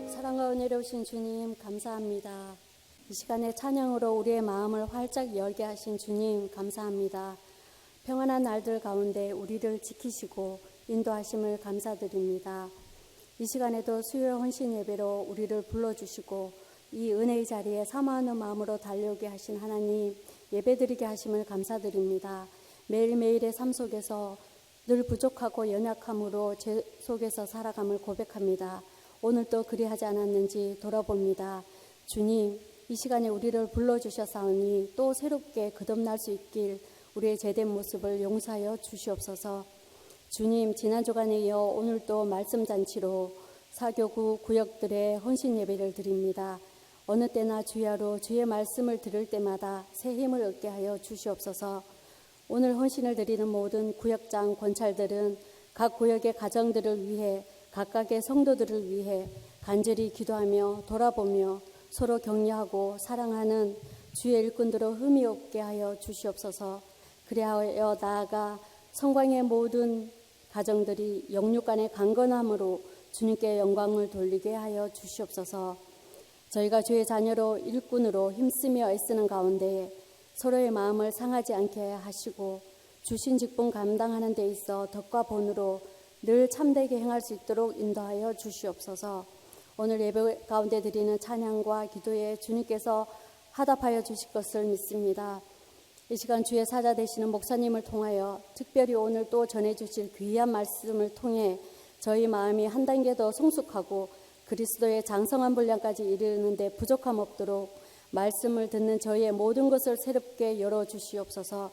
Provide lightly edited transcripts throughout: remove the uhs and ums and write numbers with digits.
사랑과 은혜로우신 주님 감사합니다. 이 시간에 찬양으로 우리의 마음을 활짝 열게 하신 주님 감사합니다. 평안한 날들 가운데 우리를 지키시고 인도하심을 감사드립니다. 이 시간에도 수요 헌신 예배로 우리를 불러주시고 이 은혜의 자리에 사모하는 마음으로 달려오게 하신 하나님, 예배드리게 하심을 감사드립니다. 매일매일의 삶 속에서 늘 부족하고 연약함으로 제 속에서 살아감을 고백합니다. 오늘도 그리하지 않았는지 돌아봅니다. 주님, 이 시간에 우리를 불러주셨사오니 또 새롭게 거듭날 수 있길 우리의 제된 모습을 용서하여 주시옵소서. 주님, 지난 주간에 이어 오늘도 말씀잔치로 사교구 구역들의 헌신 예배를 드립니다. 어느 때나 주야로 주의 말씀을 들을 때마다 새 힘을 얻게 하여 주시옵소서. 오늘 헌신을 드리는 모든 구역장 권찰들은 각 구역의 가정들을 위해 각각의 성도들을 위해 간절히 기도하며 돌아보며 서로 격려하고 사랑하는 주의 일꾼들로 흠이 없게 하여 주시옵소서. 그리하여 나아가 성광의 모든 가정들이 영육간의 강건함으로 주님께 영광을 돌리게 하여 주시옵소서. 저희가 주의 자녀로 일꾼으로 힘쓰며 애쓰는 가운데 서로의 마음을 상하지 않게 하시고 주신 직분 감당하는 데 있어 덕과 본으로 늘 참되게 행할 수 있도록 인도하여 주시옵소서. 오늘 예배 가운데 드리는 찬양과 기도에 주님께서 하답하여 주실 것을 믿습니다. 이 시간 주의 사자 되시는 목사님을 통하여 특별히 오늘 또 전해주실 귀한 말씀을 통해 저희 마음이 한 단계 더 성숙하고 그리스도의 장성한 분량까지 이르는 데 부족함 없도록 말씀을 듣는 저희의 모든 것을 새롭게 열어주시옵소서.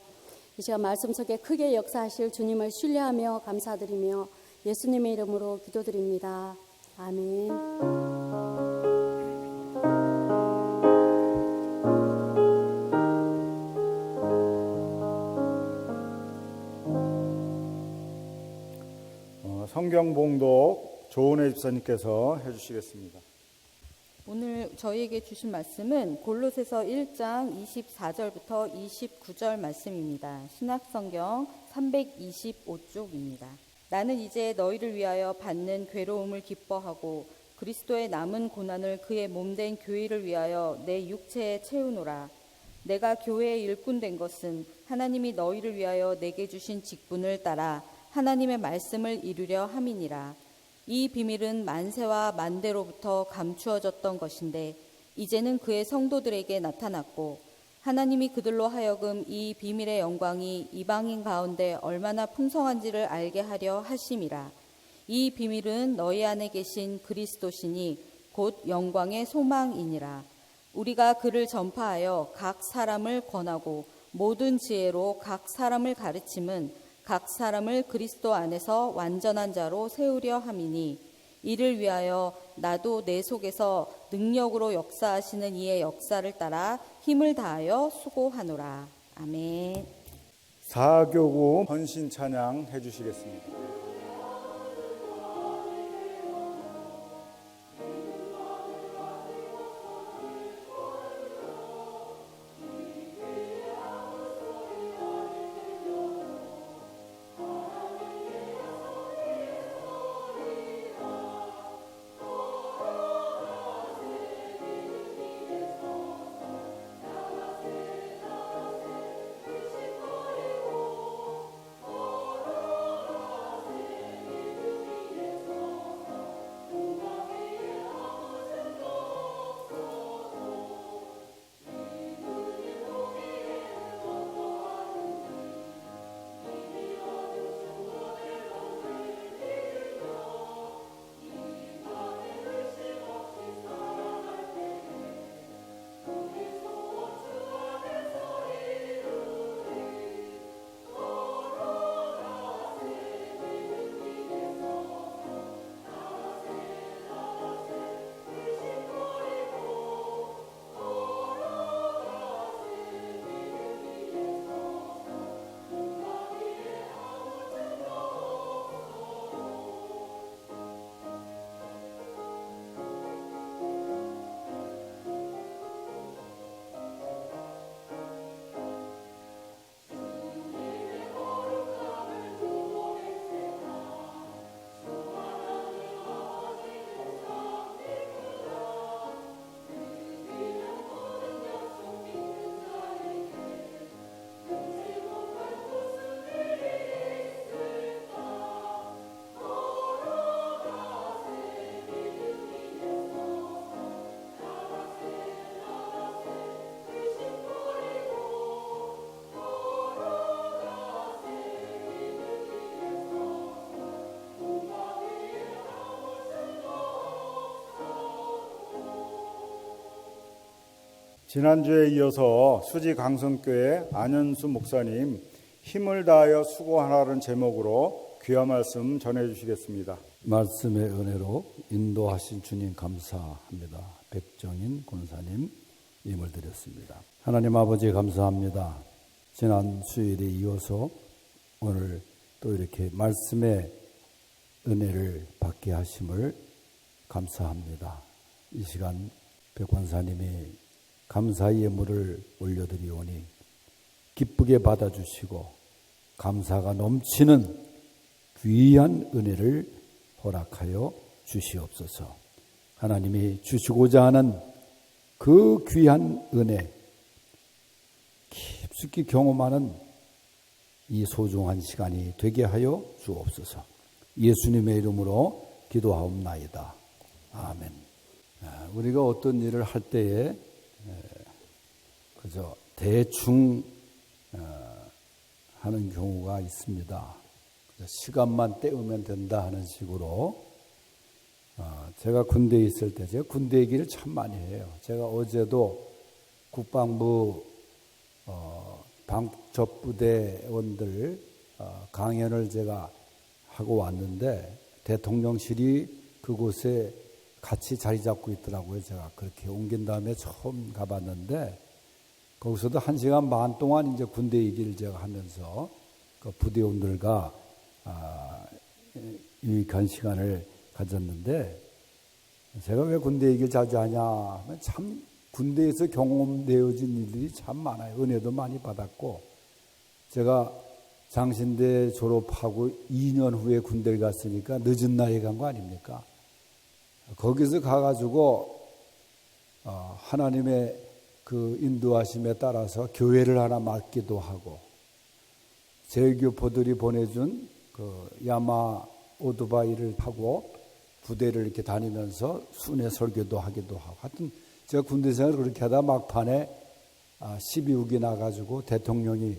이 시간 말씀 속에 크게 역사하실 주님을 신뢰하며 감사드리며 예수님의 이름으로 기도드립니다. 아멘. 성경 봉독 조은혜 집사님께서 해주시겠습니다. 오늘 저희에게 주신 말씀은 골로새서 1장 24절부터 29절 말씀입니다. 신약성경 325쪽입니다. 나는 이제 너희를 위하여 받는 괴로움을 기뻐하고 그리스도의 남은 고난을 그의 몸된 교회를 위하여 내 육체에 채우노라. 내가 교회의 일꾼 된 것은 하나님이 너희를 위하여 내게 주신 직분을 따라 하나님의 말씀을 이루려 함이니라. 이 비밀은 만세와 만대로부터 감추어졌던 것인데 이제는 그의 성도들에게 나타났고 하나님이 그들로 하여금 이 비밀의 영광이 이방인 가운데 얼마나 풍성한지를 알게 하려 하심이라. 이 비밀은 너희 안에 계신 그리스도시니 곧 영광의 소망이니라. 우리가 그를 전파하여 각 사람을 권하고 모든 지혜로 각 사람을 가르침은 각 사람을 그리스도 안에서 완전한 자로 세우려 함이니 이를 위하여 나도 내 속에서 능력으로 역사하시는 이의 역사를 따라 힘을 다하여 수고하노라. 아멘. 사교구 헌신 찬양 해주시겠습니다. 지난주에 이어서 수지 강성교회 안현수 목사님 힘을 다하여 수고하라는 제목으로 귀한 말씀 전해주시겠습니다. 말씀의 은혜로 인도하신 주님 감사합니다. 백정인 권사님 임을 드렸습니다. 하나님 아버지 감사합니다. 지난 수요일에 이어서 오늘 또 이렇게 말씀의 은혜를 받게 하심을 감사합니다. 이 시간 백 권사님이 감사의 예물을 올려드리오니 기쁘게 받아주시고 감사가 넘치는 귀한 은혜를 허락하여 주시옵소서. 하나님이 주시고자 하는 그 귀한 은혜 깊숙이 경험하는 이 소중한 시간이 되게 하여 주옵소서. 예수님의 이름으로 기도하옵나이다. 아멘. 우리가 어떤 일을 할 때에 그저 대충 하는 경우가 있습니다. 시간만 때우면 된다 하는 식으로. 제가 군대에 있을 때 제가 군대 얘기를 참 많이 해요. 제가 어제도 국방부 방첩부대원들 강연을 제가 하고 왔는데 대통령실이 그곳에 같이 자리 잡고 있더라고요. 제가 그렇게 옮긴 다음에 처음 가봤는데 거기서도 1시간 반 동안 이제 군대 얘기를 제가 하면서 그 부대원들과 유익한 시간을 가졌는데 제가 왜 군대 얘기를 자주 하냐 하면 참 군대에서 경험되어진 일들이 참 많아요. 은혜도 많이 받았고 제가 장신대 졸업하고 2년 후에 군대를 갔으니까 늦은 나이에 간 거 아닙니까? 거기서 가가지고 하나님의 그 인도하심에 따라서 교회를 하나 맡기도 하고 제일교포들이 보내준 그 야마 오토바이를 타고 부대를 이렇게 다니면서 순회 설교도 하기도 하고 하여튼 제가 군대 생활을 그렇게 하다 막판에 12국이 나가지고 대통령이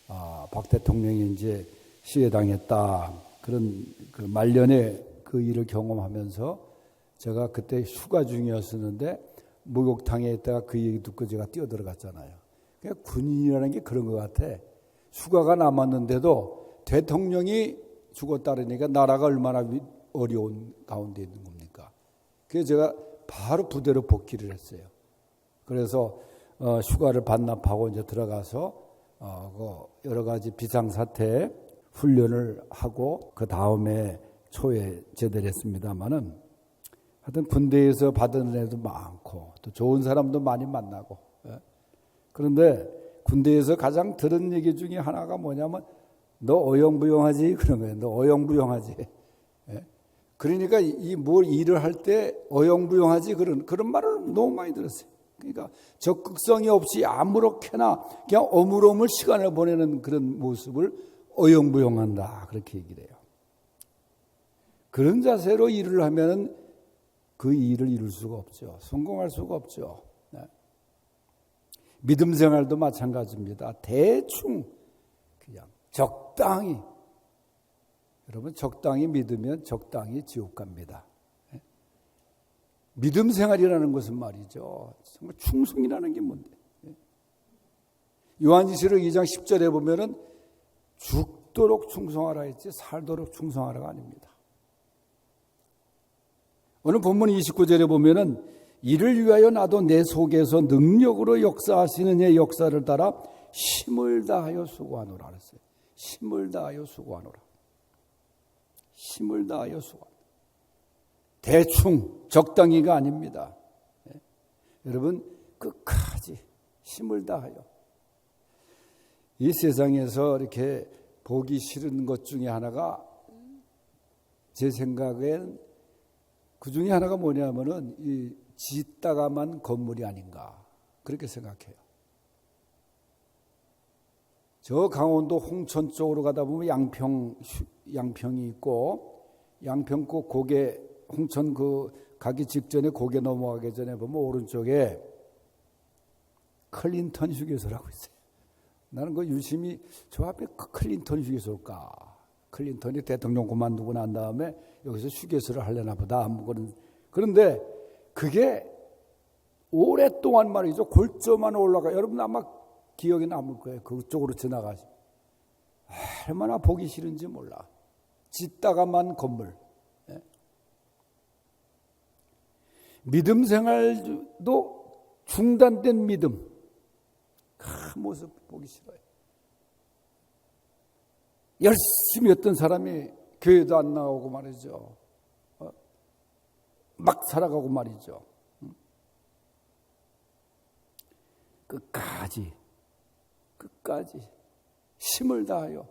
박 대통령이 이제 시해당했다 그런 그 말년에 그 일을 경험하면서 제가 그때 휴가 중이었었는데 목욕탕에 있다가 그 얘기 듣고 제가 뛰어들어갔잖아요. 그러니까 군인이라는 게 그런 것 같아. 휴가가 남았는데도 대통령이 죽었다니까 나라가 얼마나 어려운 가운데 있는 겁니까? 그래서 제가 바로 부대로 복귀를 했어요. 그래서 휴가를 반납하고 이제 들어가서 여러 가지 비상사태 훈련을 하고 그 다음에 초에 제대를 했습니다마는 하여튼 군대에서 받은 은혜도 많고 또 좋은 사람도 많이 만나고 그런데 군대에서 가장 들은 얘기 중에 하나가 뭐냐면 너 어영부영하지 그런 거예요. 너 어영부영하지. 그러니까 이 뭘 일을 할 때 어영부영하지 그런 말을 너무 많이 들었어요. 그러니까 적극성이 없이 아무렇게나 그냥 어물어물 시간을 보내는 그런 모습을 어영부영한다 그렇게 얘기를 해요. 그런 자세로 일을 하면은 그 일을 이룰 수가 없죠. 성공할 수가 없죠. 믿음 생활도 마찬가지입니다. 대충 그냥 적당히 여러분 적당히 믿으면 적당히 지옥 갑니다. 믿음 생활이라는 것은 말이죠. 정말 충성이라는 게 뭔데? 요한지시록 2장 10절에 보면은 죽도록 충성하라 했지 살도록 충성하라가 아닙니다. 오늘 본문 29절에 보면은 이를 위하여 나도 내 속에서 능력으로 역사하시는 이의 역사를 따라 힘을 다하여 수고하노라 그랬어요. 힘을 다하여 수고하노라. 힘을 다하여 수고하노라. 대충 적당히가 아닙니다. 여러분 끝까지 힘을 다하여. 이 세상에서 이렇게 보기 싫은 것 중에 하나가 제 생각엔 그 중에 하나가 뭐냐면은 이 짓다가만 건물이 아닌가 그렇게 생각해요. 저 강원도 홍천 쪽으로 가다 보면 양평이 있고 양평 꼭 고개 홍천 그 가기 직전에 고개 넘어가기 전에 보면 오른쪽에 클린턴 휴게소라고 있어요. 나는 그 유심히 저 앞에 클린턴 휴게소일까? 클린턴이 대통령 그만두고 난 다음에 여기서 휴게소를 하려나 보다. 그런데 그게 오랫동안 말이죠. 골조만 올라가. 여러분 아마 기억에 남을 거예요. 그쪽으로 지나가시. 얼마나 보기 싫은지 몰라. 짓다가만 건물. 믿음 생활도 중단된 믿음. 그 모습 보기 싫어요. 열심히 했던 사람이 교회도 안 나오고 말이죠. 막 살아가고 말이죠. 끝까지 힘을 다하여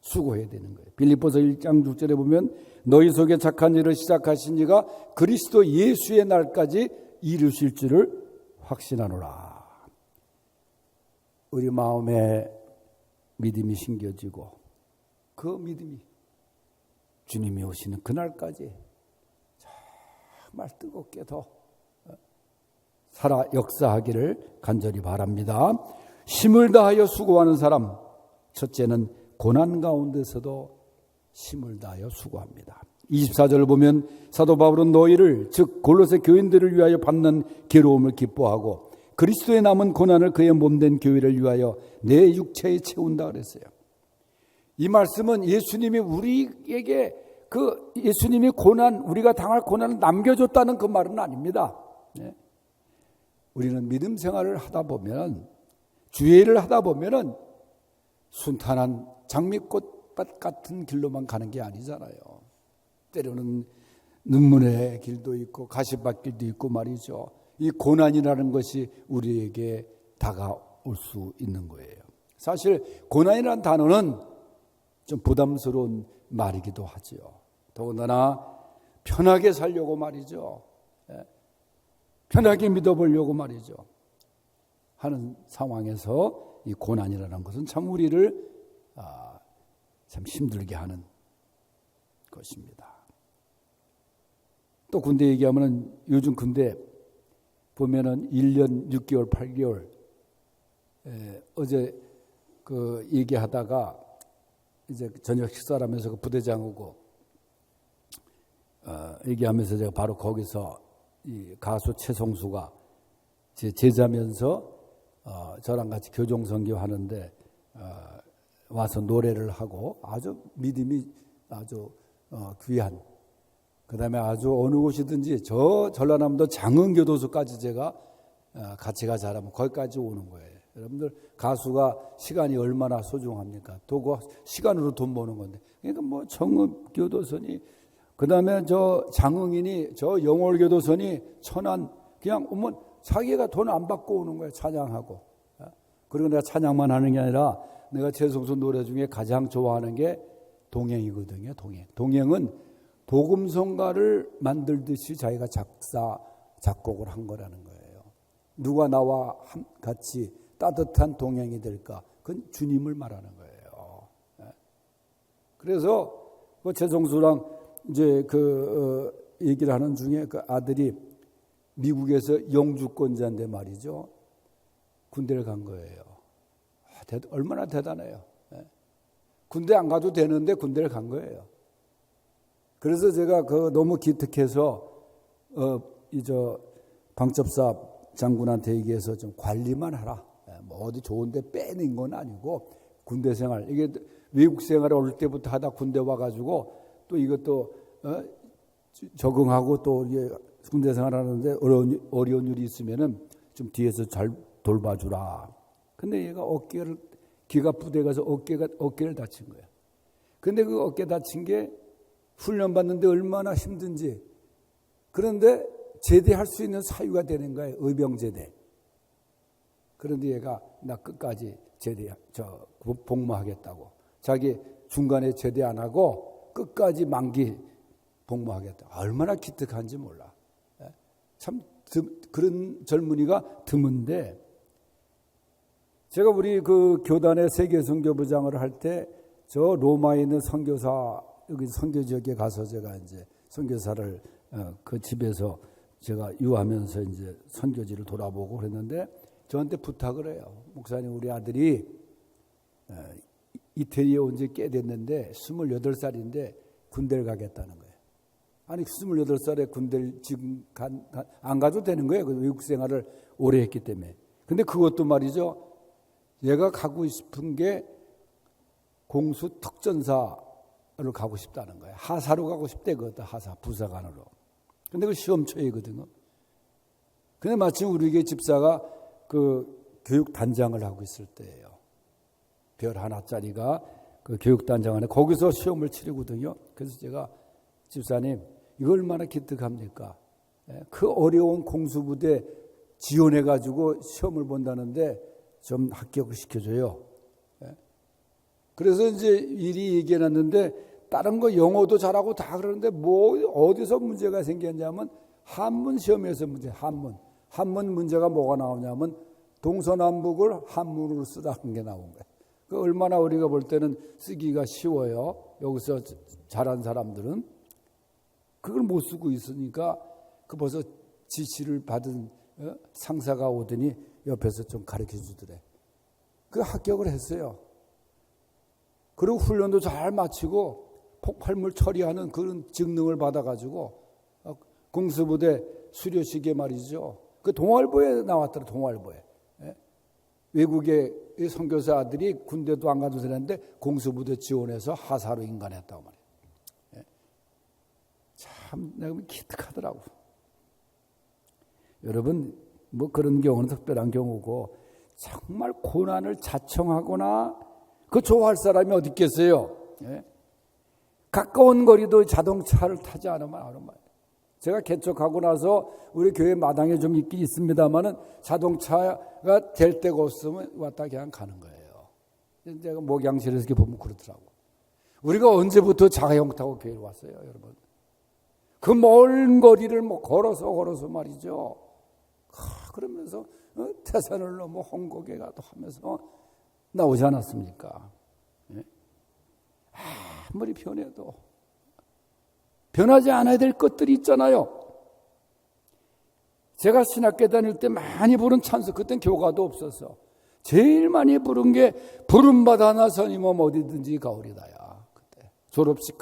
수고해야 되는 거예요. 빌립보서 1장 6절에 보면 너희 속에 착한 일을 시작하신 이가 그리스도 예수의 날까지 이루실 줄을 확신하노라. 우리 마음에 믿음이 심겨지고 그 믿음이 주님이 오시는 그날까지 정말 뜨겁게 더 살아 역사하기를 간절히 바랍니다. 힘을 다하여 수고하는 사람, 첫째는 고난 가운데서도 힘을 다하여 수고합니다. 24절을 보면 사도 바울은 너희를 즉 골로새 교인들을 위하여 받는 괴로움을 기뻐하고 그리스도의 남은 고난을 그의 몸된 교회를 위하여 내 육체에 채운다 그랬어요. 이 말씀은 예수님이 우리에게 예수님이 우리가 당할 고난을 남겨줬다는 그 말은 아닙니다. 우리는 믿음 생활을 하다 보면, 주의를 하다 보면은 순탄한 장미꽃밭 같은 길로만 가는 게 아니잖아요. 때로는 눈물의 길도 있고 가시밭길도 있고 말이죠. 이 고난이라는 것이 우리에게 다가올 수 있는 거예요. 사실 고난이라는 단어는 좀 부담스러운 말이기도 하죠. 더군다나 편하게 살려고 말이죠. 편하게 믿어보려고 말이죠. 하는 상황에서 이 고난이라는 것은 참 우리를 참 힘들게 하는 것입니다. 또 군대 얘기하면 요즘 군대 보면은 1년 6개월, 8개월 어제 그 얘기하다가 이제 저녁 식사를 하면서 그 부대장하고 얘기하면서 제가 바로 거기서 이 가수 최성수가 제 제자면서 저랑 같이 교종선교 하는데 와서 노래를 하고 아주 믿음이 아주 귀한, 그 다음에 아주 어느 곳이든지 저 전라남도 장흥교도소까지 제가 같이 가자라면 거기까지 오는 거예요. 여러분들 가수가 시간이 얼마나 소중합니까? 또 그 시간으로 돈 버는 건데. 그러니까 뭐 청읍교도소니, 그 다음에 저 장흥이니, 저 영월교도소니, 천안, 그냥 오면 자기가 돈 안 받고 오는 거예요. 찬양하고. 그리고 내가 찬양만 하는 게 아니라 내가 최성수 노래 중에 가장 좋아하는 게 동행이거든요. 동행은 복음성가를 만들듯이 자기가 작곡을 한 거라는 거예요. 누가 나와 같이 따뜻한 동행이 될까? 그건 주님을 말하는 거예요. 그래서 그 최성수랑 이제 얘기를 하는 중에 그 아들이 미국에서 영주권자인데 말이죠. 군대를 간 거예요. 얼마나 대단해요. 군대 안 가도 되는데 군대를 간 거예요. 그래서 제가 너무 기특해서 방첩사 장군한테 얘기해서 좀 관리만 하라. 뭐 어디 좋은데 빼는 건 아니고 군대 생활, 이게 외국 생활을 어릴 때부터 하다 군대 와가지고 또 이것도 적응하고 또 이게 군대 생활하는데 어려운 일이 있으면은 좀 뒤에서 잘 돌봐주라. 근데 얘가 기가 부대 가서 어깨를 다친 거야. 근데 그 어깨 다친 게 훈련 받는데 얼마나 힘든지. 그런데 제대할 수 있는 사유가 되는 거예요. 의병제대. 그런데 얘가 나 끝까지 복무하겠다고. 자기 중간에 제대 안 하고 끝까지 만기 복무하겠다. 얼마나 기특한지 몰라. 참 그런 젊은이가 드문데, 제가 우리 그 교단의 세계 선교부장을 할 때 저 로마에 있는 선교사, 여기 선교 지역에 가서 제가 이제 선교사를 그 집에서 제가 유하면서 이제 선교지를 돌아보고 그랬는데 저한테 부탁을 해요. 목사님, 우리 아들이 이태리에 온 지 꽤 됐는데 28살인데 군대를 가겠다는 거예요. 아니 28살에 군대를 지금 안 가도 되는 거예요. 그 외국 생활을 오래 했기 때문에. 근데 그것도 말이죠. 얘가 가고 싶은 게 공수 특전사를 가고 싶다는 거예요. 하사로 가고 싶대. 그것도 하사 부사관으로. 근데 그 시험초이거든요. 근데 마침 우리 집사가 그 교육단장을 하고 있을 때예요. 별 하나짜리가 그 교육단장 안에 거기서 시험을 치르거든요. 그래서 제가 집사님 이거 얼마나 기특합니까? 그 어려운 공수부대 지원해가지고 시험을 본다는데 좀 합격을 시켜줘요. 그래서 이제 일이 얘기해놨는데 다른 거 영어도 잘하고 다 그러는데 뭐 어디서 문제가 생겼냐면 한문 시험에서 문제. 한문 문제가 뭐가 나오냐면 동서남북을 한문으로 쓰라는 게 나온 거예요. 그 얼마나 우리가 볼 때는 쓰기가 쉬워요. 여기서 잘한 사람들은 그걸 못 쓰고 있으니까 그 벌써 지시를 받은 상사가 오더니 옆에서 좀 가르쳐 주더래. 그 합격을 했어요. 그리고 훈련도 잘 마치고 폭발물 처리하는 그런 직능을 받아가지고 공수부대 수료식에 말이죠. 그 동아일보에 나왔더라. 동아일보에. 외국의 선교사 아들이 군대도 안 가도 되는데 공수부대 지원해서 하사로 인간했다고 말이에요. 참 내가 기특하더라고. 여러분 뭐 그런 경우는 특별한 경우고 정말 고난을 자청하거나 그 좋아할 사람이 어디 있겠어요? 가까운 거리도 자동차를 타지 않으면 아는 말이에요. 제가 개척하고 나서 우리 교회 마당에 좀 있긴 있습니다만은 자동차가 될 데가 없으면 왔다 그냥 가는 거예요. 제가 목양실에서 이렇게 보면 그렇더라고. 우리가 언제부터 자가용 타고 교회를 왔어요, 여러분? 그 먼 거리를 뭐 걸어서 말이죠. 그러면서 태산을 넘어 홍곡에 가도 하면서 나오지 않았습니까? 아무리 변해도 변하지 않아야 될 것들이 있잖아요. 제가 신학교 다닐 때 많이 부른 찬송, 그땐 교가도 없어서 제일 많이 부른 게 부름받아 나서니 뭐 어디든지 가오리다야. 그때 졸업식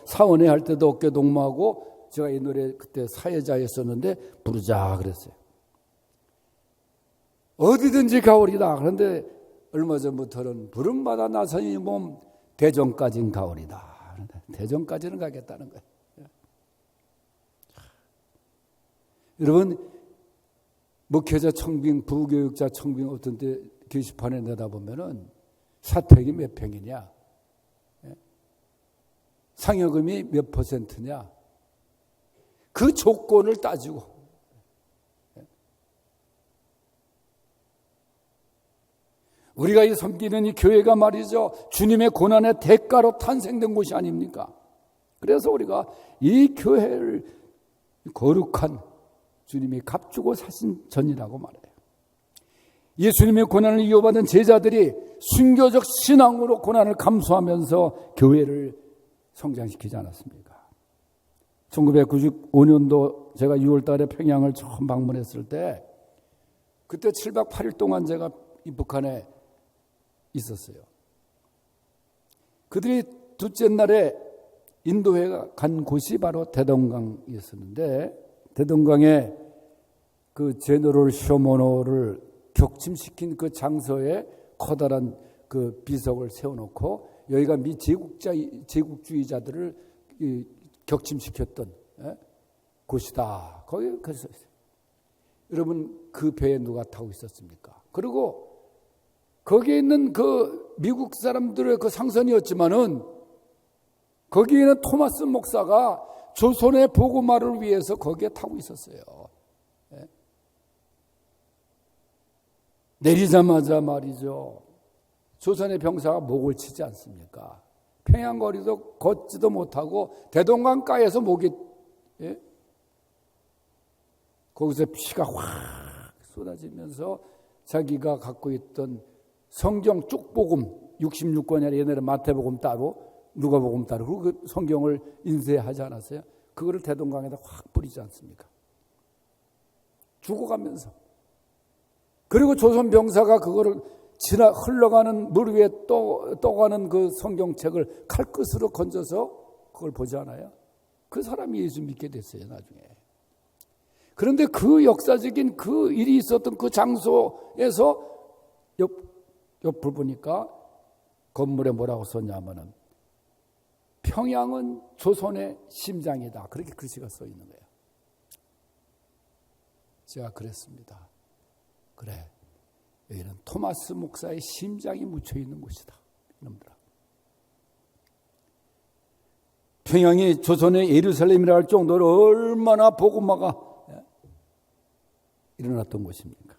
사원회 할 때도 어깨 동무하고 제가 이 노래 그때 사회자였었는데 부르자 그랬어요. 어디든지 가오리다. 그런데 얼마 전부터는 부름받아 나서니 몸 대전까지는 가오리다. 대전까지는 가겠다는 거예요. 여러분 목회자 청빙, 부교육자 청빙 어떤 때 게시판에 내다보면은 사택이 몇 평이냐, 상여금이 몇 %냐, 그 조건을 따지고 우리가 이 섬기는 이 교회가 말이죠, 주님의 고난의 대가로 탄생된 곳이 아닙니까? 그래서 우리가 이 교회를 거룩한 주님이 값주고 사신 전이라고 말해요. 예수님의 고난을 이어받은 제자들이 순교적 신앙으로 고난을 감수하면서 교회를 성장시키지 않았습니까? 1995년도 제가 6월 달에 평양을 처음 방문했을 때 그때 7박 8일 동안 제가 이 북한에 있었어요. 그들이 둘째 날에 인도회가 간 곳이 바로 대동강이었었는데 대동강에 그 제너럴 쇼모노를 격침시킨 그 장소에 커다란 그 비석을 세워놓고 여기가 미 제국주의자들을 격침시켰던 곳이다. 거기 그래서 여러분 그 배에 누가 타고 있었습니까? 그리고 거기에 있는 그 미국 사람들의 그 상선이었지만은 거기에 있는 토마스 목사가 조선의 복음화를 위해서 거기에 타고 있었어요. 내리자마자 말이죠. 조선의 병사가 목을 치지 않습니까? 평양거리도 걷지도 못하고 대동강가에서 목이 거기서 피가 확 쏟아지면서 자기가 갖고 있던 성경 쪽복음 66권이 아니라 옛날에 마태복음 따로 누가복음 따로 그 성경을 인쇄하지 않았어요? 그거를 대동강에다 확 뿌리지 않습니까? 죽어가면서. 그리고 조선 병사가 그거를 흘러가는 물 위에 떠가는 그 성경책을 칼끝으로 건져서 그걸 보지 않아요? 그 사람이 예수 믿게 됐어요, 나중에. 그런데 그 역사적인 그 일이 있었던 그 장소에서 옆을 보니까 건물에 뭐라고 썼냐면은 평양은 조선의 심장이다. 그렇게 글씨가 써 있는 거예요. 제가 그랬습니다. 그래, 여기는 토마스 목사의 심장이 묻혀 있는 곳이다. 이놈들아. 평양이 조선의 예루살렘이라 할 정도로 얼마나 복음화가 일어났던 곳입니까?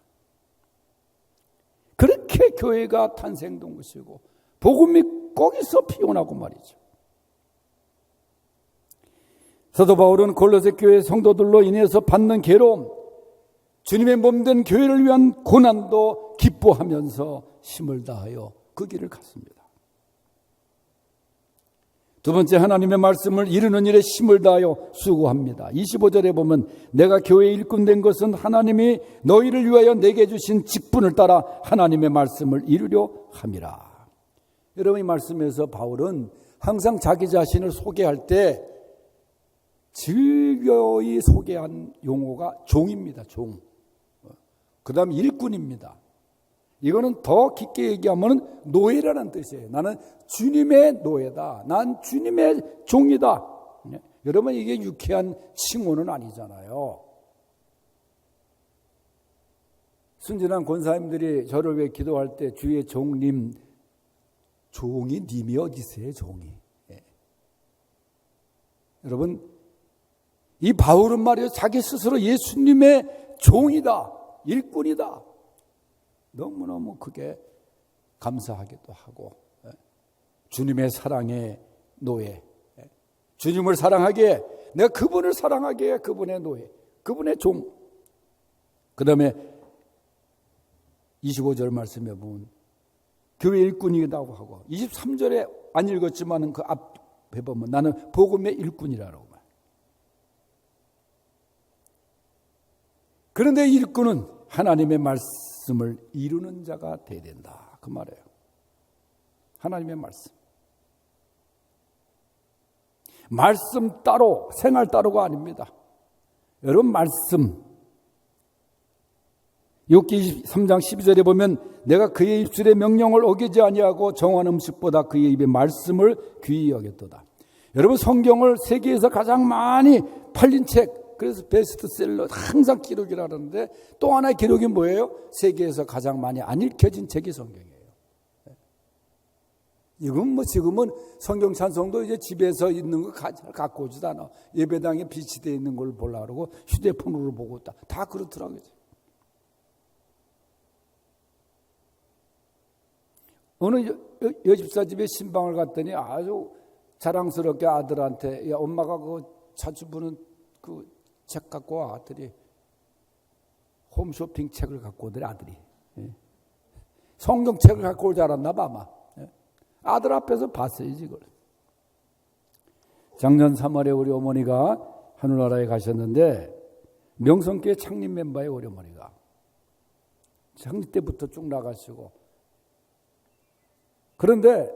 그렇게 교회가 탄생된 곳이고 복음이 거기서 피어나고 말이죠. 사도 바울은 골로새 교회 성도들로 인해서 받는 괴로움, 주님의 몸된 교회를 위한 고난도 기뻐하면서 힘을 다하여 그 길을 갔습니다. 두 번째, 하나님의 말씀을 이루는 일에 힘을 다하여 수고합니다. 25절에 보면 내가 교회의 일꾼 된 것은 하나님이 너희를 위하여 내게 주신 직분을 따라 하나님의 말씀을 이루려 함이라. 여러분, 이 말씀에서 바울은 항상 자기 자신을 소개할 때 즐거이 소개한 용어가 종입니다. 종. 그 다음 일꾼입니다. 이거는 더 깊게 얘기하면 노예라는 뜻이에요. 나는 주님의 노예다. 난 주님의 종이다. 여러분, 이게 유쾌한 칭호는 아니잖아요. 순진한 권사님들이 저를 왜 기도할 때 주의 종님, 종이 님이 어디 있어요? 종이. 여러분, 이 바울은 말이요, 자기 스스로 예수님의 종이다, 일꾼이다. 너무너무 그게 감사하기도 하고, 주님의 사랑의 노예, 주님을 사랑하기에, 내가 그분을 사랑하기에 그분의 노예, 그분의 종. 그 다음에 25절 말씀에 보면 교회 일꾼이라고 하고, 23절에 안 읽었지만 그 앞에 보면 나는 복음의 일꾼이라고. 그런데 일꾼은 하나님의 말씀을 이루는 자가 되어야 된다. 그 말이에요. 하나님의 말씀. 말씀 따로, 생활 따로가 아닙니다. 여러분, 말씀. 욥기 23장 12절에 보면 내가 그의 입술의 명령을 어기지 아니하고 정한 음식보다 그의 입의 말씀을 귀히 여겼도다. 여러분, 성경을 세계에서 가장 많이 팔린 책, 그래서 베스트셀러 항상 기록이라는데 또 하나의 기록이 뭐예요? 세계에서 가장 많이 안 읽혀진 책이 성경이에요. 이건 뭐 지금은 성경 찬송도 이제 집에서 있는 거 갖고 오지도 않아. 예배당에 비치되어 있는 걸 보려고 그러고 휴대폰으로 보고 다 그렇더라고요. 어느 여집사 집에 신방을 갔더니 아주 자랑스럽게 아들한테, 야, 엄마가 그 자주 보는 그 책 갖고 와. 아들이 홈쇼핑 책을 갖고 오더래. 아들이 성경책을 갖고 오지 않았나 봐 아마. 아들 앞에서 봤어요 이걸. 작년 3월에 우리 어머니가 하늘나라에 가셨는데 명성교회 창립 멤버의 우리 어머니가 창립 때부터 쭉 나가시고, 그런데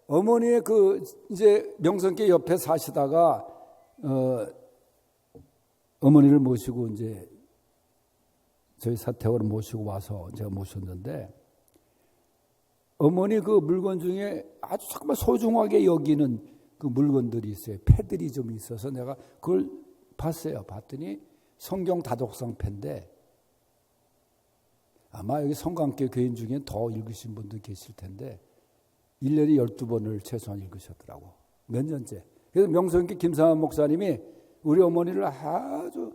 어머니의 그 이제 명성교회 옆에 사시다가 어머니를 모시고 이제 저희 사택으로 모시고 와서 제가 모셨는데, 어머니 그 물건 중에 아주 정말 소중하게 여기는 그 물건들이 있어요. 패들이 좀 있어서 내가 그걸 봤어요. 봤더니 성경 다독상 패인데, 아마 여기 성광교 교인 중에 더 읽으신 분도 계실 텐데 1년에 12번을 최소한 읽으셨더라고. 몇 년째. 그래서 명성교 김상환 목사님이 우리 어머니를 아주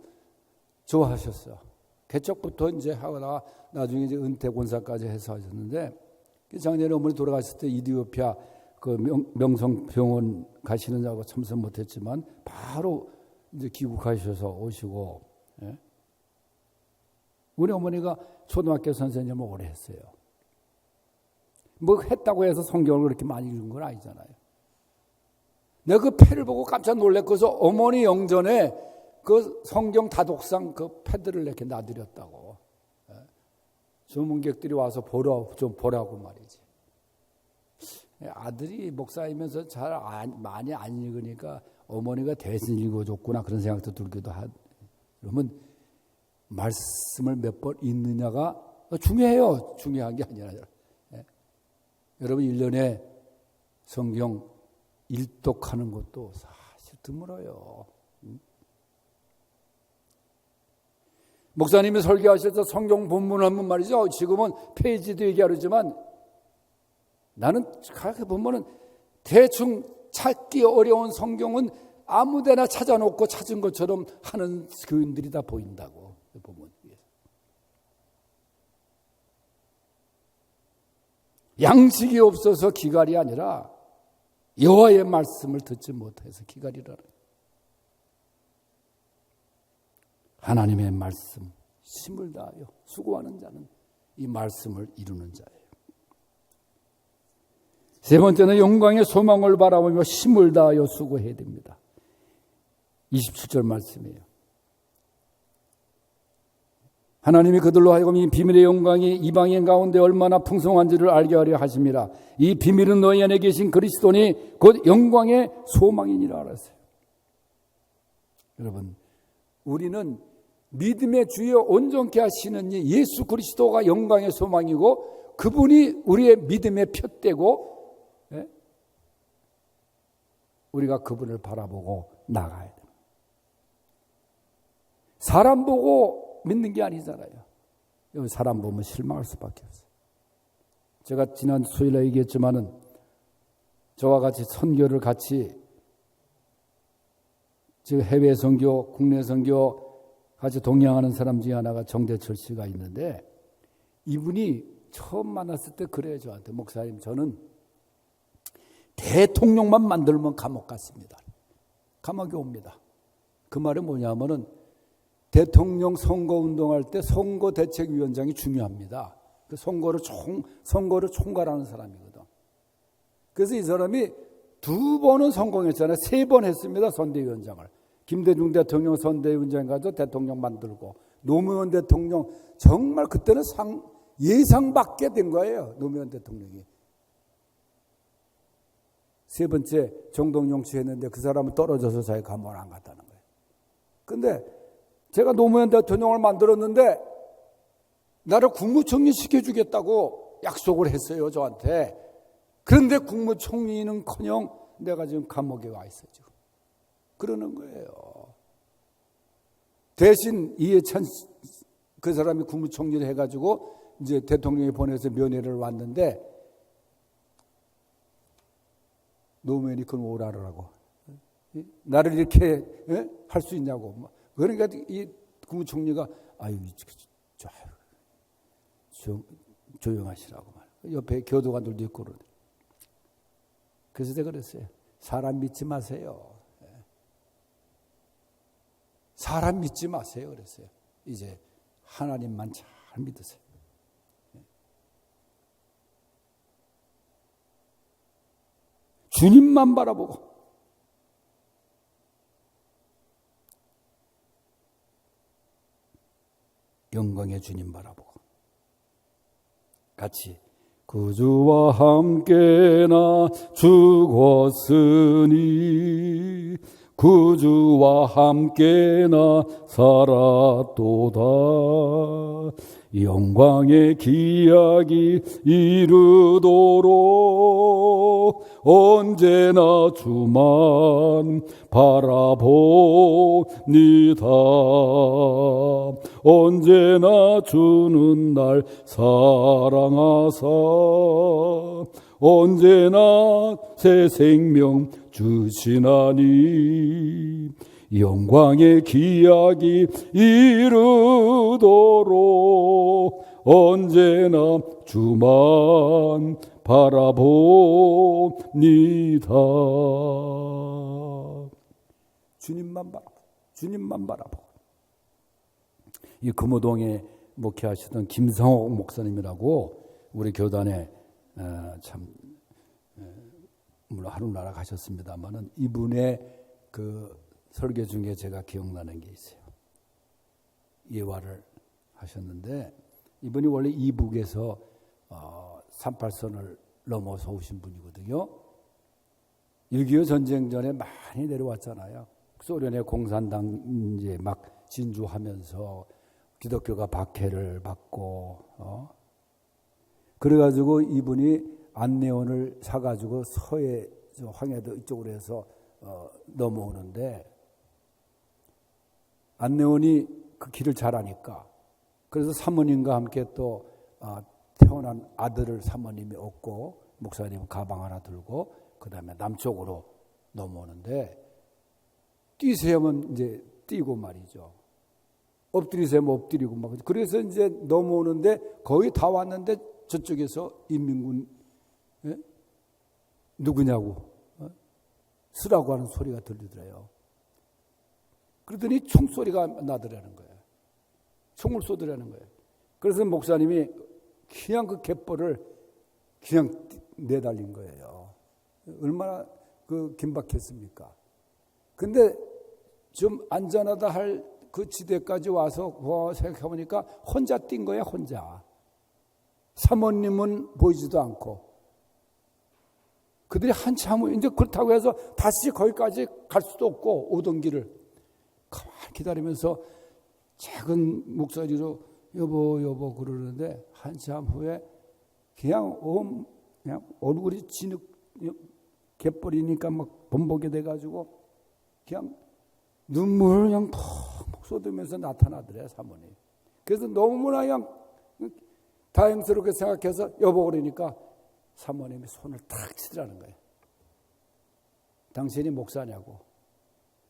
좋아하셨어. 개척부터 이제 하다가 나중에 이제 은퇴 권사까지 해서 하셨는데, 작년에 어머니 돌아가실 때 이디오피아 그 명성병원 가시느냐고 참석 못했지만 바로 이제 귀국하셔서 오시고, 예? 우리 어머니가 초등학교 선생님을 오래 했어요. 뭐 했다고 해서 성경을 그렇게 많이 읽은 건 아니잖아요. 내가 그 패를 보고 깜짝 놀랐고서 어머니 영전에 그 성경 다독상 그 패들을 이렇게 놔드렸다고. 주문객들이 와서 좀 보라고 말이지. 아들이 목사이면서 잘 많이 안 읽으니까 어머니가 대신 읽어줬구나 그런 생각도 들기도 하고. 그러면 말씀을 몇 번 읽느냐가 중요해요. 중요한 게 아니라. 예. 여러분 1년에 성경 일독하는 것도 사실 드물어요. 목사님이 설교하실 때 성경 본문을 하면 말이죠. 지금은 페이지도 얘기하지만 나는 그렇게 보면은 대충 찾기 어려운 성경은 아무데나 찾아놓고 찾은 것처럼 하는 교인들이 다 보인다고 보면. 양식이 없어서 기갈이 아니라 여호와의 말씀을 듣지 못해서 기갈이라는. 하나님의 말씀 힘을 다하여 수고하는 자는 이 말씀을 이루는 자예요. 세 번째는 영광의 소망을 바라보며 힘을 다하여 수고해야 됩니다. 27절 말씀이에요. 하나님이 그들로 하여금 이 비밀의 영광이 이방인 가운데 얼마나 풍성한지를 알게 하려 하심이라. 이 비밀은 너희 안에 계신 그리스도니 곧 영광의 소망이니라 알았어요. 여러분, 우리는 믿음의 주여 온전케 하시는 예수 그리스도가 영광의 소망이고 그분이 우리의 믿음의 푯대고, 예? 우리가 그분을 바라보고 나가야 됩니다. 사람 보고 믿는 게 아니잖아요. 사람 보면 실망할 수밖에 없어요. 제가 지난 수요일에 얘기했지만은 저와 같이 선교를 같이 지금 해외 선교, 국내 선교 같이 동행하는 사람 중에 하나가 정대철 씨가 있는데 이분이 처음 만났을 때 그래요. 저한테 목사님 저는 대통령만 만들면 감옥 갔습니다. 감옥에 옵니다. 그 말이 뭐냐면은 대통령 선거운동할 때 선거대책위원장이 중요합니다. 그 선거를 총괄하는 사람이거든. 그래서 이 사람이 2번은 성공했잖아요. 3번 했습니다. 선대위원장을. 김대중 대통령 선대위원장 가서 대통령 만들고 노무현 대통령 정말 그때는 예상 밖에 된 거예요. 노무현 대통령이. 3번째 정동영 씨 했는데 그 사람은 떨어져서 자기 감옥을 안 갔다는 거예요. 근데 제가 노무현 대통령을 만들었는데 나를 국무총리 시켜주겠다고 약속을 했어요. 저한테. 그런데 국무총리는커녕 내가 지금 감옥에 와 있어 지금. 그러는 거예요. 대신 이해찬 그 사람이 국무총리를 해가지고 이제 대통령이 보내서 면회를 왔는데 노무현이 그건 오라라고 나를 이렇게 할 수 있냐고. 그러니까 이 국무총리가 아유 조용하시라고 말. 옆에 교도관들도 있고 그러더니. 그래서 제가 그랬어요. 사람 믿지 마세요. 사람 믿지 마세요. 그랬어요. 이제 하나님만 잘 믿으세요. 주님만 바라보고 영광의 주님 바라보고 같이 구주와 함께나 죽었으니 구주와 함께나 살았도다. 영광의 기약이 이르도록 언제나 주만 바라봅니다. 언제나 주는 날 사랑하사 언제나 새 생명 주시나니 영광의 기약이 이르도록 언제나 주만 바라봅니다. 주님만 바라보고 주님만 바라보고. 이 금호동에 목회하시던 김성옥 목사님이라고 우리 교단에 참 물론 하루 날아가셨습니다만은 이분의 그 설교 중에 제가 기억나는 게 있어요. 예화를 하셨는데 이분이 원래 이북에서 38선을 넘어서 오신 분이거든요. 6.25 전쟁 전에 많이 내려왔잖아요. 소련의 공산당 이제 막 진주하면서 기독교가 박해를 받고, 그래가지고 이분이 안내원을 사가지고 서해 황해도 이쪽으로 해서 넘어오는데, 안내원이 그 길을 잘 아니까, 그래서 사모님과 함께 또 태어난 아들을 사모님이 얻고 목사님 가방 하나 들고 그 다음에 남쪽으로 넘어오는데, 뛰세요면 이제 뛰고 말이죠. 엎드리세요 엎드리고 막. 그래서 이제 넘어오는데 거의 다 왔는데 저쪽에서 인민군 누구냐고 쓰라고 하는 소리가 들리더래요. 그러더니 총소리가 나더라는 거예요. 총을 쏘더라는 거예요. 그래서 목사님이 그냥 그 갯벌을 그냥 내달린 거예요. 얼마나 그 긴박했습니까? 근데 좀 안전하다 할 그 지대까지 와서 생각해보니까 혼자 뛴 거야, 혼자. 사모님은 보이지도 않고. 그들이 한참, 이제 그렇다고 해서 다시 거기까지 갈 수도 없고, 오던 길을. 가만히 기다리면서 작은 목소리로 여보, 여보 그러는데, 한참 후에 그냥 얼굴이 진흙, 갯벌이니까 막 범벅이 돼가지고, 그냥 눈물을 그냥 푹 쏟으면서 나타나더래, 사모님. 그래서 너무나 그냥 다행스럽게 생각해서 여보 그러니까 사모님이 손을 탁 치더라는 거예요. 당신이 목사냐고.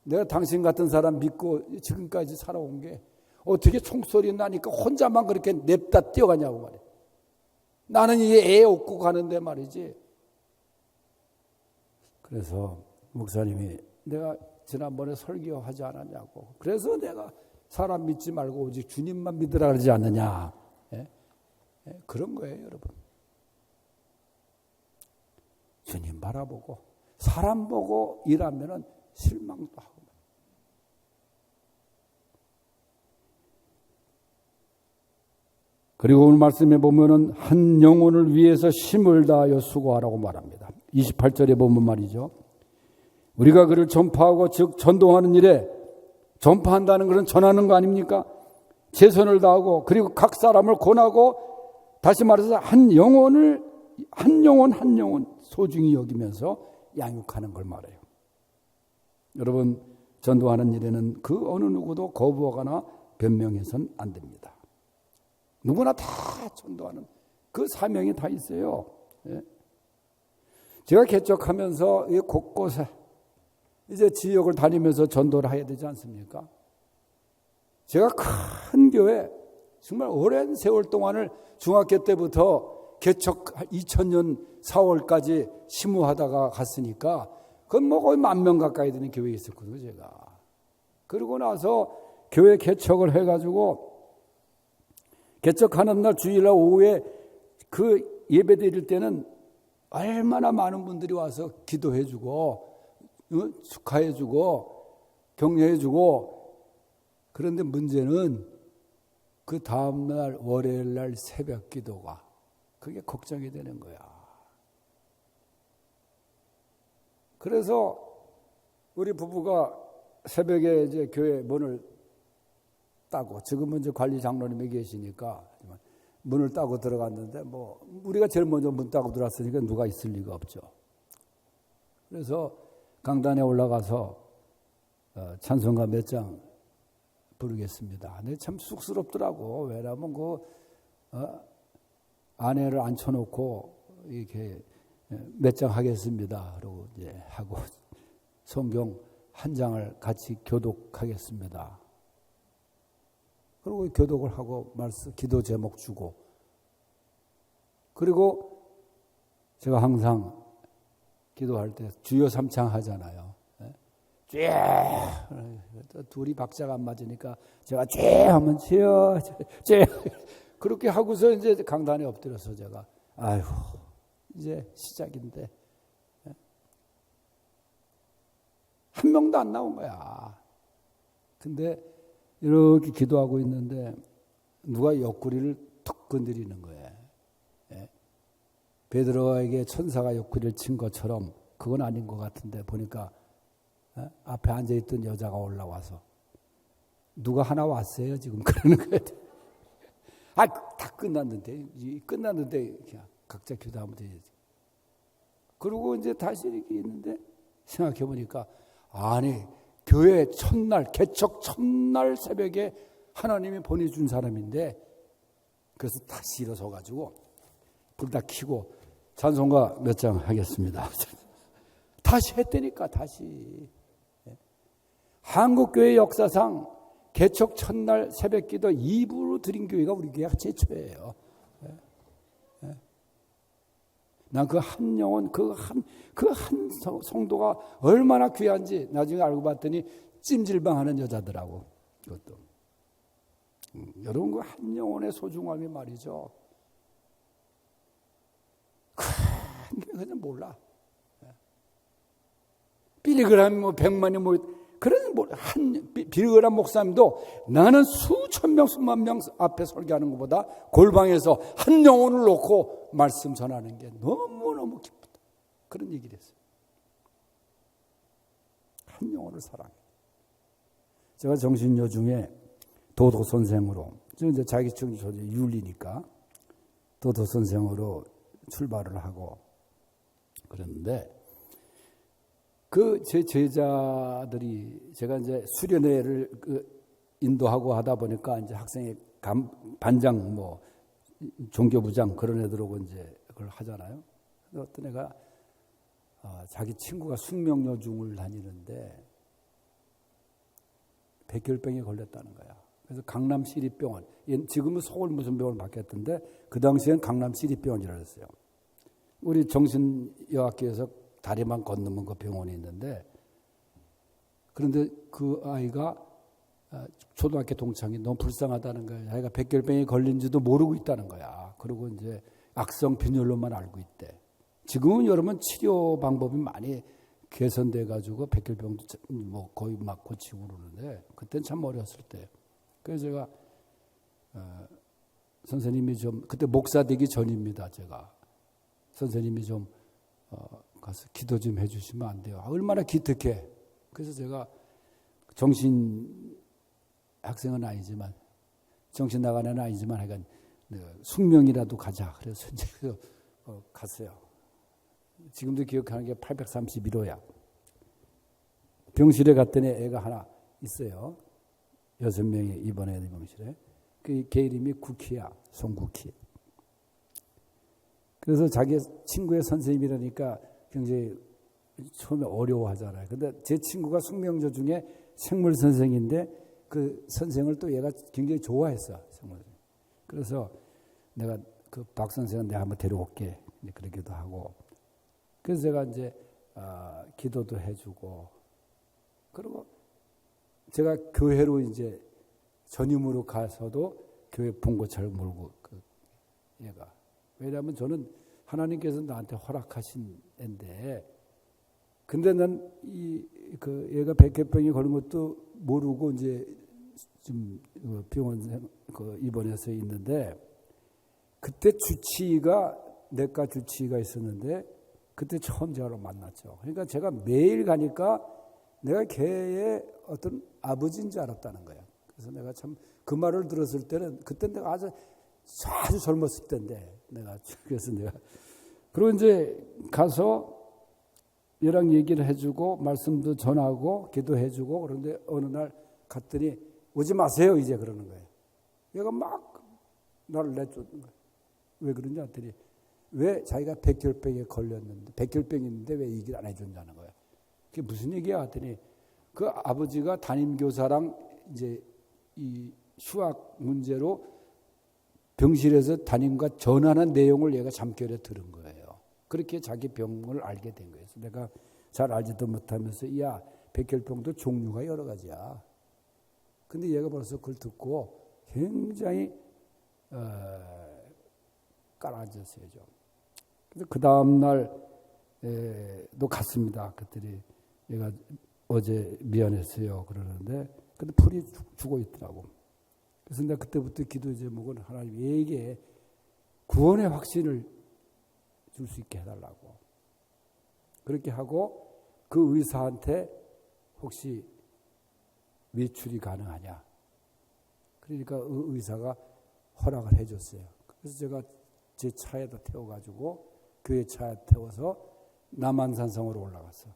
내가 당신 같은 사람 믿고 지금까지 살아온 게 어떻게 총소리 나니까 혼자만 그렇게 냅다 뛰어가냐고 말이에요. 나는 이 애 업고 가는데 말이지. 그래서 목사님이 내가 지난번에 설교하지 않았냐고. 그래서 내가 사람 믿지 말고 오직 주님만 믿으라 그러지 않느냐. 그런 거예요, 여러분. 주님 바라보고 사람 보고 일하면은 실망도 하고. 그리고 오늘 말씀에 보면은 한 영혼을 위해서 힘을 다하여 수고하라고 말합니다. 28절에 보면 말이죠. 우리가 그를 전파하고 즉 전도하는 일에 전파한다는 것은 전하는 거 아닙니까? 최선을 다하고 그리고 각 사람을 권하고 다시 말해서 한 영혼 소중히 여기면서 양육하는 걸 말해요. 여러분 전도하는 일에는 그 어느 누구도 거부하거나 변명해서는 안 됩니다. 누구나 다 전도하는 그 사명이 다 있어요. 제가 개척하면서 곳곳에 이제 지역을 다니면서 전도를 해야 되지 않습니까? 제가 큰 교회 정말 오랜 세월 동안을 중학교 때부터 개척 2000년 4월까지 심우하다가 갔으니까 그건 뭐 거의 10,000명 가까이 되는 교회에 있었거든요, 제가. 그러고 나서 교회 개척을 해가지고 개척하는 날 주일날 오후에 그 예배 드릴 때는 얼마나 많은 분들이 와서 기도해주고 축하해주고 격려해주고. 그런데 문제는 그 다음날 월요일날 새벽 기도가 그게 걱정이 되는 거야. 그래서 우리 부부가 새벽에 이제 교회 문을 따고, 지금은 이제 관리 장로님이 계시니까 문을 따고 들어갔는데 뭐 우리가 제일 먼저 문 따고 들어왔으니까 누가 있을 리가 없죠. 그래서 강단에 올라가서 찬송가 몇 장 부르겠습니다. 근데 참 쑥스럽더라고. 왜냐하면 아내를 앉혀놓고 이렇게 몇 장 하겠습니다. 그러고 이제 하고 성경 한 장을 같이 교독하겠습니다. 그리고 교독을 하고 말씀 기도 제목 주고. 그리고 제가 항상 기도할 때 주여 삼창 하잖아요. 쫙 둘이 박자가 안 맞으니까 제가 쫙 하면 주여 쫙 그렇게 하고서 이제 강단에 엎드려서 제가 아이고 이제 시작인데 한 명도 안 나온 거야. 근데 이렇게 기도하고 있는데 누가 옆구리를 툭 건드리는 거예요. 베드로에게 천사가 옆구리를 친 것처럼 그건 아닌 것 같은데 보니까 앞에 앉아있던 여자가 올라와서 누가 하나 왔어요 지금 그러는 거예요. 다 끝났는데 그냥 각자 기도하면 되지. 그리고 이제 다시 이렇게 있는데 생각해 보니까 아니 교회 첫날 개척 첫날 새벽에 하나님이 보내준 사람인데 그래서 다시 일어서 가지고 불 다 켜고 찬송가 몇 장 하겠습니다. 다시 했다니까 다시. 한국교회 역사상 개척 첫날 새벽기도 2부로 드린 교회가 우리 교회가 최초예요. 난 그 한 영혼, 그 한 성도가 얼마나 귀한지 나중에 알고 봤더니 찜질방하는 여자더라고. 이것도. 여러분 그 한 영혼의 소중함이 말이죠. 그냥 몰라. 빌리그람이 뭐 100만이 뭐 그런 한 빌리그람 목사님도 나는 수천 명 수만 명 앞에 설교하는 것보다 골방에서 한 영혼을 놓고 말씀 전하는 게 너무너무 기쁘다. 그런 얘기를 했어요. 한 영혼을 사랑해. 제가 정신여 중에 도도 선생으로 이제 자기층 윤리니까 도도 선생으로 출발을 하고 그랬는데 그 제 제자들이 제가 이제 수련회를 인도하고 하다 보니까 이제 학생의 반장 뭐 종교부장 그런 애들하고 이제 그걸 하잖아요. 근데 어떤 애가 자기 친구가 숙명여중을 다니는데 백혈병에 걸렸다는 거야. 그래서 강남시립병원, 지금은 서울 무슨 병원 바뀌었던데 그 당시엔 강남시립병원이라고 했어요. 우리 정신여학교에서 다리만 건너면 그 병원이 있는데 그런데 그 아이가 초등학교 동창이 너무 불쌍하다는 거야. 자기가 백혈병에 걸린지도 모르고 있다는 거야. 그리고 이제 악성 빈혈로만 알고 있대. 지금은 여러분 치료 방법이 많이 개선돼 가지고 백혈병도 뭐 거의 막 고치고 그러는데 그때는 참 어렸을 때. 그래서 제가 선생님이 좀 그때 목사 되기 전입니다. 제가 선생님이 좀 가서 기도 좀 해주시면 안 돼요. 얼마나 기특해. 그래서 제가 정신 학생은 아니지만 정신 나간 애는 아니지만 하여간 숙명이라도 가자. 그래서 이제 갔어요. 지금도 기억하는 게 831호야. 병실에 갔더니 애가 하나 있어요. 6명이 입원해야 돼 병실에. 걔 이름이 국희야. 송국희. 그래서 자기 친구의 선생님이라니까 굉장히 처음에 어려워하잖아요. 근데 제 친구가 숙명조 중에 생물 선생인데 그 선생을 또 얘가 굉장히 좋아했어. 생물. 그래서 내가 그 박 선생은 내가 한번 데려올게. 그러기도 하고. 그래서 제가 이제 기도도 해주고 그리고 제가 교회로 이제 전임으로 가서도 교회 본고차를 몰고 얘가. 왜냐하면 저는 하나님께서 나한테 허락하신 애인데, 근데 난 얘가 백혈병이 걸린 것도 모르고 이제 좀 병원 입원해서 있는데, 그때 주치의가 내과 주치의가 있었는데 그때 처음 제가 만났죠. 그러니까 제가 매일 가니까 내가 걔의 어떤 아버지인 줄 알았다는 거야. 그래서 내가 참 그 말을 들었을 때는 그때 내가 아주 젊었을 때인데 그래서 내가 그리고 이제 가서 얘랑 얘기를 해주고 말씀도 전하고 기도해주고 그런데 어느 날 갔더니 오지 마세요 이제 그러는 거예요. 얘가 막 나를 내쫓는 거예요. 왜 그런지 알았더니 왜 자기가 백혈병에 걸렸는데 백혈병이 있는데 왜 얘기를 안 해준다는 거야. 그게 무슨 얘기야 했더니 그 아버지가 담임교사랑 이제 이 수학 문제로 병실에서 담임과 전하는 내용을 얘가 잠결에 들은 거예요. 그렇게 자기 병을 알게 된 거예요. 내가 잘 알지도 못하면서 야 백혈병도 종류가 여러 가지야. 근데 얘가 벌써 그걸 듣고 굉장히 깔아앉았어요. 좀. 그래서 그 다음날 또 갔습니다. 그들이 얘가 어제 미안했어요 그러는데 근데 풀이 죽어 있더라고. 그래서 내가 그때부터 기도 제목은 하나님 얘에게 구원의 확신을 줄 수 있게 해달라고. 그렇게 하고 그 의사한테 혹시 외출이 가능하냐. 그러니까 의사가 허락을 해줬어요. 그래서 제가 제 차에다 태워가지고 교회 차에 태워서 남한산성으로 올라갔어.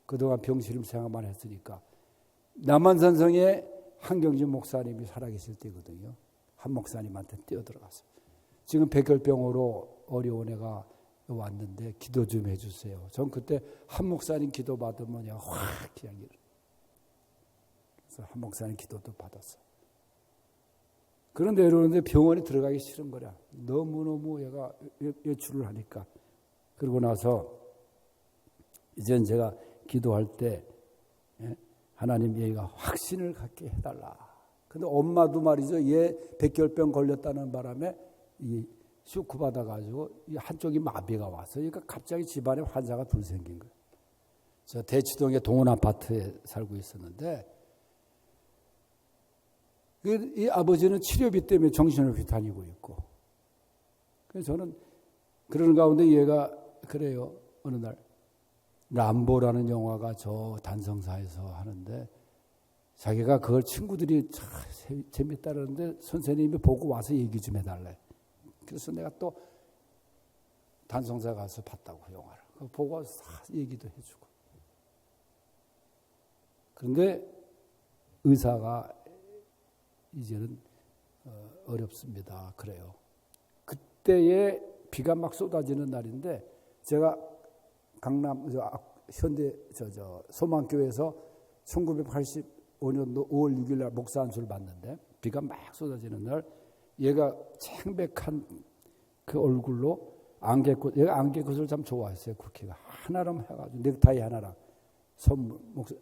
그동안 병실임 생활만 했으니까. 남한산성에 한경진 목사님이 살아계실 때거든요. 한 목사님한테 뛰어들어갔어. 지금 백혈병으로 어려운 애가 왔는데 기도 좀 해주세요. 전 그때 한 목사님 기도 받으면 확 그냥 이래. 그래서 한 목사님 기도도 받았어. 그런데 이러는데 병원에 들어가기 싫은 거야. 너무너무 얘가 외출을 하니까. 그러고 나서 이젠 제가 기도할 때 하나님 얘가 확신을 갖게 해달라. 근데 엄마도 말이죠. 얘 백혈병 걸렸다는 바람에 이 쇼크 받아가지고 한쪽이 마비가 왔어요. 그러니까 갑자기 집안에 환자가 둘 생긴 거예요. 저 대치동의 동원 아파트에 살고 있었는데 이 아버지는 치료비 때문에 정신없이 다니고 있고. 그래서 저는 그러는 가운데 얘가 그래요. 어느 날 람보라는 영화가 저 단성사에서 하는데 자기가 그걸 친구들이 참 재밌다 그러는데 선생님이 보고 와서 얘기 좀 해달래. 그래서 내가 또 단성사 가서 봤다고 영화를. 보고 와서 얘기도 해주고. 그런데 의사가 이제는 어렵습니다. 그래요. 그때에 비가 막 쏟아지는 날인데 제가 강남 현대 소망교회에서 1985년도 5월 6일 날 목사 안수를 받는데 비가 막 쏟아지는 날 얘가 창백한 그 얼굴로 안개꽃, 얘가 안개꽃을 참 좋아했어요. 쿠키가 하나랑 해가지고 넥타이 하나랑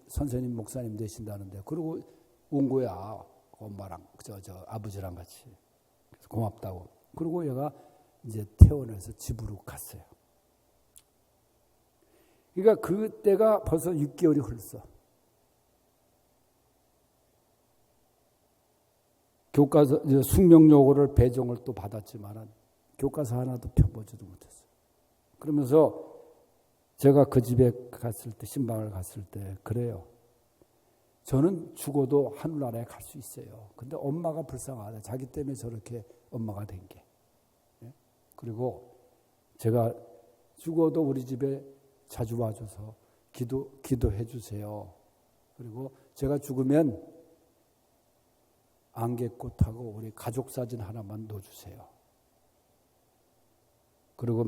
선생님 목사님 되신다는데 그리고 온 거야. 엄마랑 아버지랑 같이. 그래서 고맙다고. 그리고 얘가 이제 퇴원해서 집으로 갔어요. 그러니까 그때가 벌써 6개월이 흘렀어. 교과서 숙명여고를 배정을 또 받았지만은 교과서 하나도 펴보지도 못했어요. 그러면서 제가 그 집에 갔을 때 신방을 갔을 때 그래요. 저는 죽어도 하늘나라에 갈 수 있어요. 근데 엄마가 불쌍하다. 자기 때문에 저렇게 엄마가 된 게. 그리고 제가 죽어도 우리 집에 자주 와줘서 기도해 주세요. 그리고 제가 죽으면 안개꽃하고 우리 가족 사진 하나만 넣어주세요. 그리고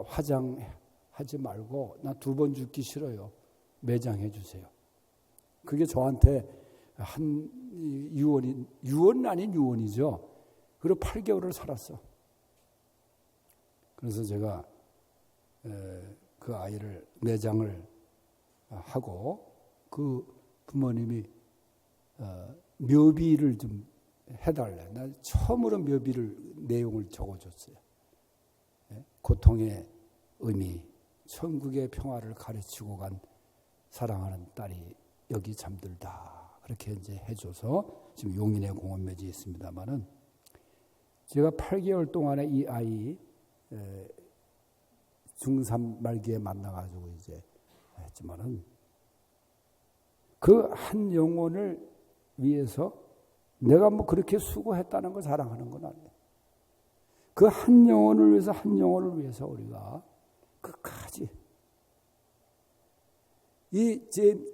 화장하지 말고 나 2번 죽기 싫어요. 매장해 주세요. 그게 저한테 한 유언 아닌 유언이죠. 그리고 8개월을 살았어. 그래서 제가 그 아이를 매장을 하고 그 부모님이 묘비를 좀 해달래. 나 처음으로 묘비를 내용을 적어줬어요. 고통의 의미, 천국의 평화를 가르치고 간 사랑하는 딸이 여기 잠들다. 그렇게 이제 해줘서 지금 용인의 공원 묘지에 있습니다만은 제가 8개월 동안에 이 아이 중3 말기에 만나가지고 이제 했지만은 그 한 영혼을 위해서 내가 뭐 그렇게 수고했다는 걸 자랑하는 건 아니에요. 그 한 영혼을 위해서 우리가 끝까지 이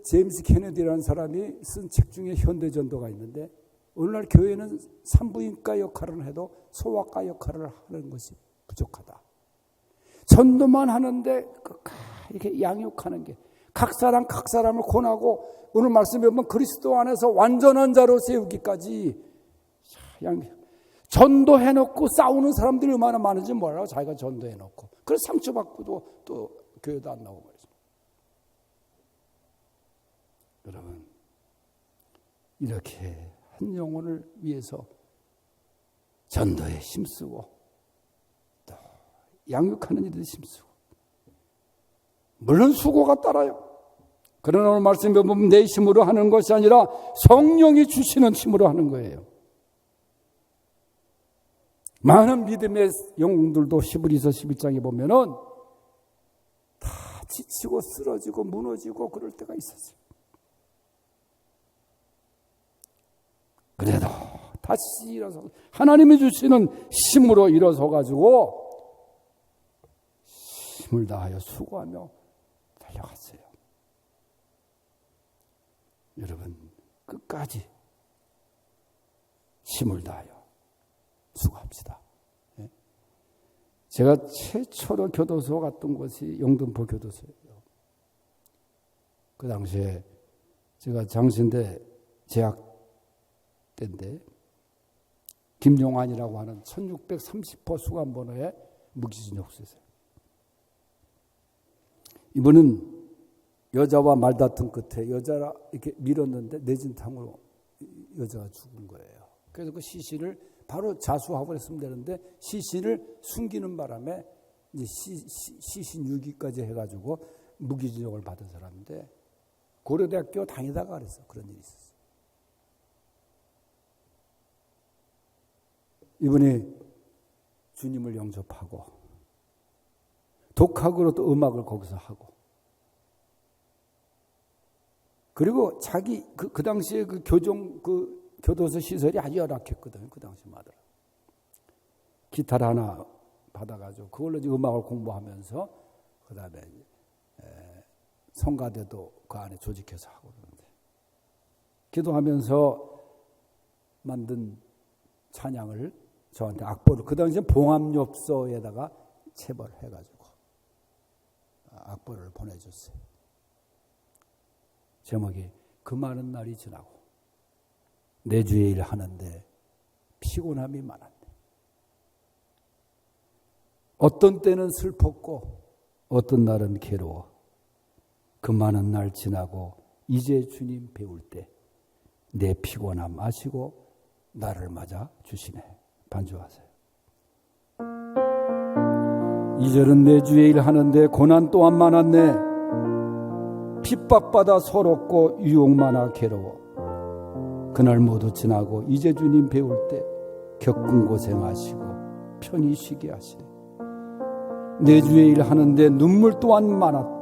제임스 케네디라는 사람이 쓴 책 중에 현대전도가 있는데 오늘날 교회는 산부인과 역할을 해도 소아과 역할을 하는 것이 부족하다. 전도만 하는데 이렇게 양육하는 게 각 사람을 권하고 오늘 말씀에 보면 그리스도 안에서 완전한 자로 세우기까지 전도해놓고 싸우는 사람들이 얼마나 많은지 몰라요. 자기가 전도해놓고 그래서 상처받고도 또 교회도 안 나오고 말이죠. 여러분 이렇게 한 영혼을 위해서 전도에 힘쓰고 또 양육하는 일에 힘쓰고 물론 수고가 따라요. 그러나 오늘 말씀에 보면 내 힘으로 하는 것이 아니라 성령이 주시는 힘으로 하는 거예요. 많은 믿음의 영웅들도 히브리서 11장에 보면은 다 지치고 쓰러지고 무너지고 그럴 때가 있었어요. 그래도 다시 일어서 하나님이 주시는 힘으로 일어서가지고 힘을 다하여 수고하며 달려갔어요. 여러분 끝까지 힘을 다하여 수고합시다. 제가 최초로 교도소 갔던 곳이 영등포 교도소예요. 그 당시에 제가 장신대 재학 때인데 김용환이라고 하는 1630호 수감번호의 무기징역수였어요. 이분은 여자와 말다툼 끝에 여자라 이렇게 밀었는데 내진탕으로 여자가 죽은 거예요. 그래서 그 시신을 바로 자수하고 했으면 되는데 시신을 숨기는 바람에 이제 시신 유기까지 해가지고 무기징역을 받은 사람인데 고려대학교 다니다가 그랬어. 그런 일이 있었어요. 이분이 주님을 영접하고 독학으로 또 음악을 거기서 하고 그리고 자기 그 당시에 그 교도소 시설이 아주 열악했거든요. 그 당시마다 기타를 하나 받아가지고 그걸로 이제 음악을 공부하면서 그 다음에 성가대도 그 안에 조직해서 하고 그러는데 기도하면서 만든 찬양을 저한테 악보를 그 당시에 봉합엽서에다가 체벌해가지고 악보를 보내줬어요. 제목이 그 많은 날이 지나고 내 주의 일 하는데 피곤함이 많았네. 어떤 때는 슬펐고 어떤 날은 괴로워. 그 많은 날 지나고 이제 주님 배울 때 내 피곤함 아시고 나를 맞아 주시네. 반주하세요. 이절은 내 주의 일 하는데 고난 또한 많았네. 핍박받아 서럽고 유혹 많아 괴로워. 그날 모두 지나고 이제 주님 배울 때 겪은 고생하시고 편히 쉬게 하시네. 내 주의 일 하는데 눈물 또한 많았고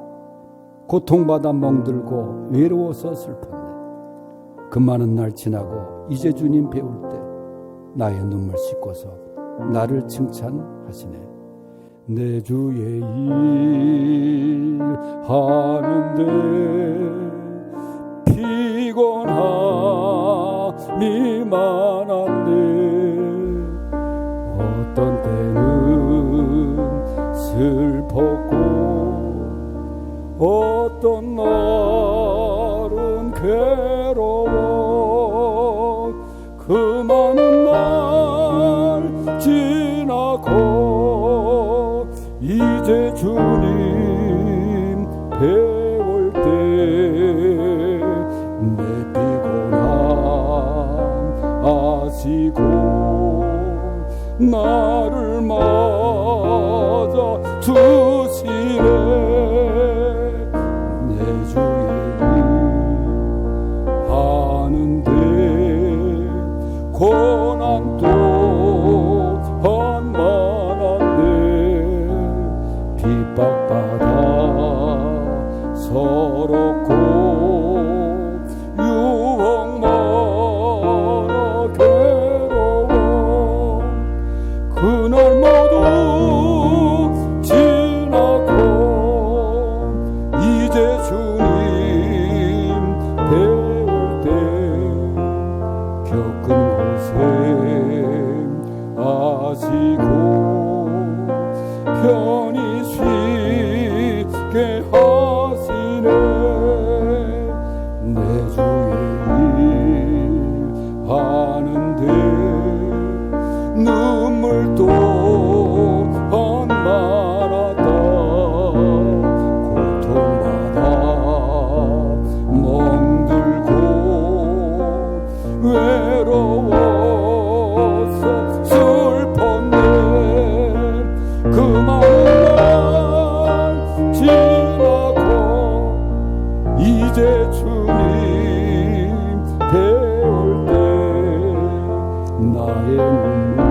고통받아 멍들고 외로워서 슬펐네. 그 많은 날 지나고 이제 주님 배울 때 나의 눈물 씻고서 나를 칭찬하시네. 내 주의 일 하는데 피곤함이 많았네. 어떤 때는 슬펐고 어떤 날은 괴로워. 그 많은 날 지나고 이제 주님 배울 때 내 피곤함 아시고 나를 맞아 주시네. 내 주의 일 하는데 고난 또한 많았네. 핍박받아 서럽고 유혹 많아 괴로워. 그날 모두 지나고 이제 주님 배울 때 겪은 고생 아시고 편히 쉬게 하시네. 내 주의 일 하는데 눈물 또한 많았다. 고통받아 멍들고 외로워서 슬펐네. 그 많은 날 지나고 이제 주님 배울 때 나의 눈물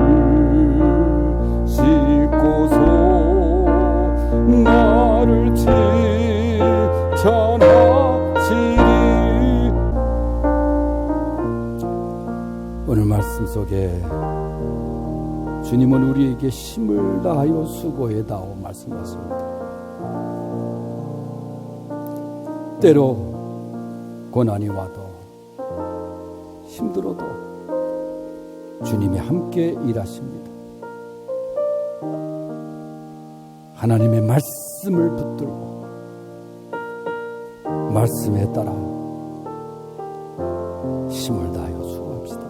씻고서 나를 오늘 말씀 속에 주님은 우리에게 힘을 다하여 수고해다오 말씀하십니다. 때로 고난이 와도 힘들어도 주님이 함께 일하십니다. 하나님의 말씀을 붙들고 말씀에 따라 힘을 다하여 수고합시다.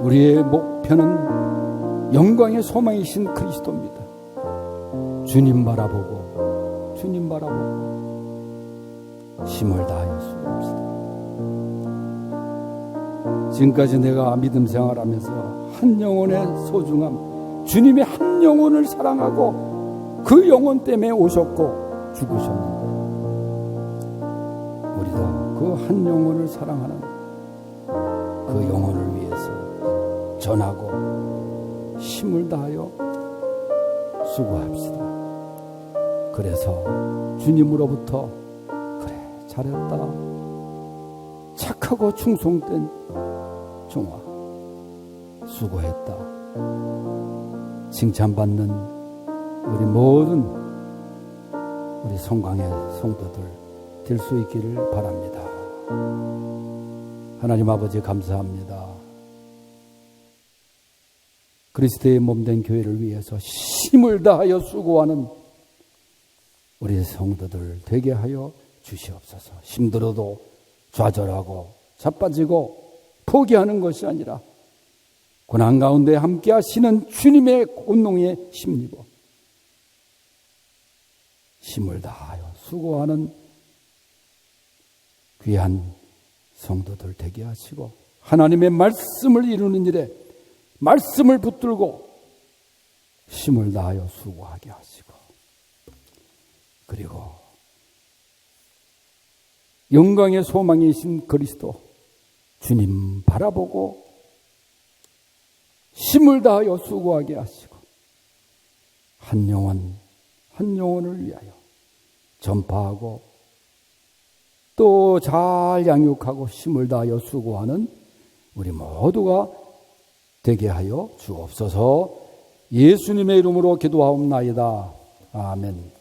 우리의 목표는 영광의 소망이신 그리스도입니다. 주님 바라보고 힘을 다하여 수고합시다. 지금까지 내가 믿음 생활하면서 한 영혼의 소중함, 주님이 한 영혼을 사랑하고 그 영혼 때문에 오셨고 죽으셨는데, 우리도 그 한 영혼을 사랑하는 그 영혼을 위해서 전하고 힘을 다하여 수고합시다. 그래서 주님으로부터 그래 잘했다, 착하고 충성된 종아, 수고했다, 칭찬받는 우리 모든 우리 성광의 성도들 될 수 있기를 바랍니다. 하나님 아버지 감사합니다. 그리스도의 몸된 교회를 위해서 힘을 다하여 수고하는 우리 성도들 되게 하여 주시옵소서. 힘들어도 좌절하고 자빠지고 포기하는 것이 아니라 고난 가운데 함께 하시는 주님의 온농에 힘입어 힘을 다하여 수고하는 귀한 성도들 되게 하시고, 하나님의 말씀을 이루는 일에 말씀을 붙들고 힘을 다하여 수고하게 하시고, 그리고 영광의 소망이신 그리스도 주님 바라보고 힘을 다하여 수고하게 하시고, 한 영혼을 위하여 전파하고 또 잘 양육하고 힘을 다하여 수고하는 우리 모두가 되게 하여 주옵소서. 예수님의 이름으로 기도하옵나이다. 아멘.